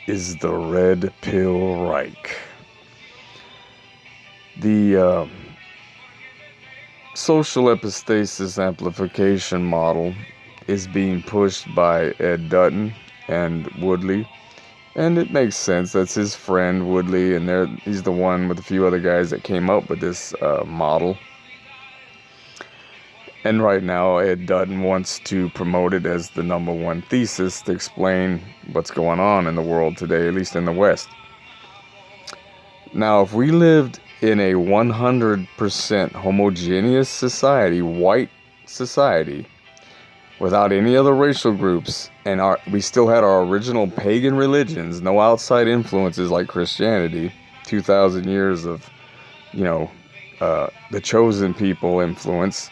Is the Red Pill Reich. The social epistasis amplification model is being pushed by Ed Dutton and Woodley, and it makes sense. That's his friend Woodley, and he's the one with a few other guys that came up with this model. And right now, Ed Dutton wants to promote it as the number one thesis to explain what's going on in the world today, at least in the West. Now, if we lived in a 100% homogeneous society, white society, without any other racial groups, and we still had our original pagan religions, no outside influences like Christianity, 2,000 years of, the chosen people influence.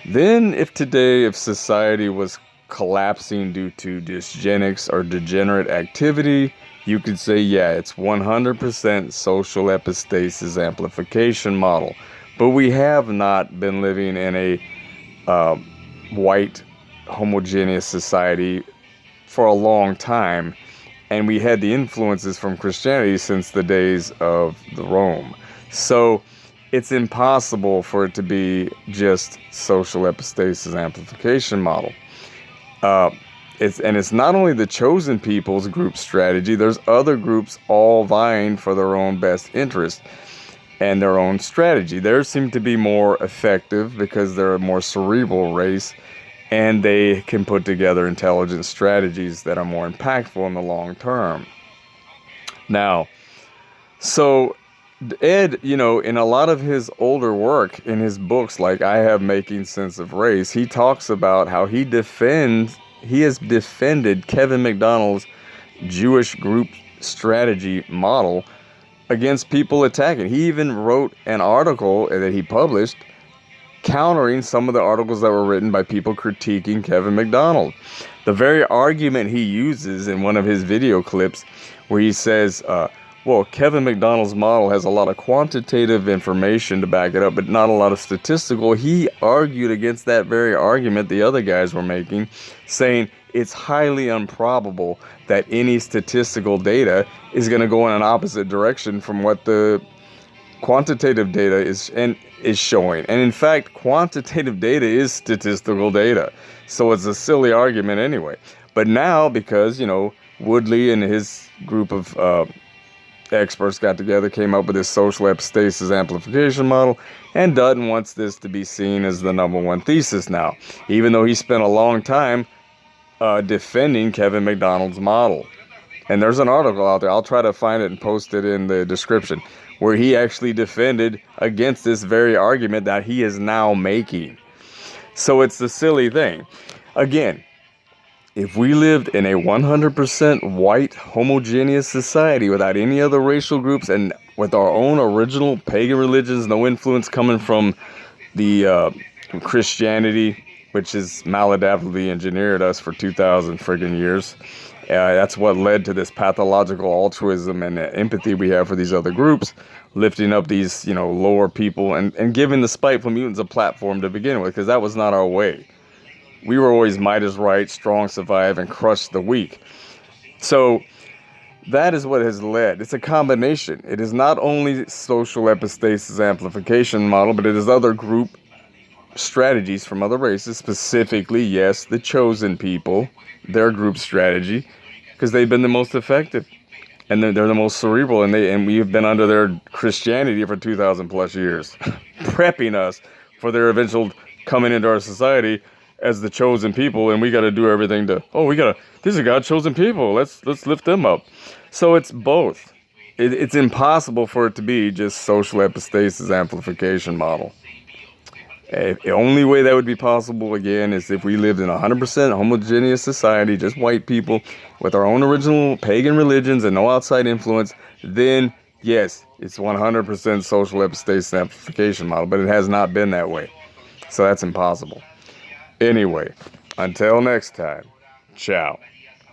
Then if society was collapsing due to dysgenics or degenerate activity, you could say, yeah, it's 100% social epistasis amplification model. But we have not been living in a white homogeneous society for a long time, and we had the influences from Christianity since the days of the Rome. So it's impossible for it to be just social epistasis amplification model. It's not only the chosen people's group strategy. There's other groups all vying for their own best interest and their own strategy. Theirs seem to be more effective because they're a more cerebral race, and they can put together intelligent strategies that are more impactful in the long term. Now, so Ed, in a lot of his older work, in his books like I Have Making Sense of Race, he talks about how he has defended Kevin McDonald's Jewish group strategy model against people attacking. He even wrote an article that he published countering some of the articles that were written by people critiquing Kevin McDonald. The very argument he uses in one of his video clips where he says, Kevin McDonald's model has a lot of quantitative information to back it up, but not a lot of statistical. He argued against that very argument the other guys were making, saying it's highly improbable that any statistical data is going to go in an opposite direction from what the quantitative data is showing. And in fact, quantitative data is statistical data. So it's a silly argument anyway. But now, because, Woodley and his group of experts got together, came up with this social epistasis amplification model, and Dutton wants this to be seen as the number one thesis now, even though he spent a long time defending Kevin McDonald's model. And there's an article out there, I'll try to find it and post it in the description, where he actually defended against this very argument that he is now making. So it's the silly thing. Again, if we lived in a 100% white homogeneous society without any other racial groups and with our own original pagan religions, no influence coming from the Christianity, which has maladaptively engineered us for 2,000 friggin' years. That's what led to this pathological altruism and empathy we have for these other groups, lifting up these, lower people and giving the spiteful mutants a platform to begin with, because that was not our way. We were always might is right, strong survive, and crush the weak. So that is what has led. It's a combination. It is not only social epistasis amplification model, but it is other group strategies from other races, specifically, yes, the chosen people, their group strategy, because they've been the most effective. And they're the most cerebral, and we have been under their Christianity for 2,000 plus years, prepping us for their eventual coming into our society as the chosen people, and we got to do everything these are God's chosen people. Let's lift them up. So it's both. It's impossible for it to be just social epistasis amplification model. The only way that would be possible, again, is if we lived in a 100% homogeneous society, just white people, with our own original pagan religions and no outside influence, then, yes, it's 100% social epistasis amplification model, but it has not been that way. So that's impossible. Anyway, until next time, ciao.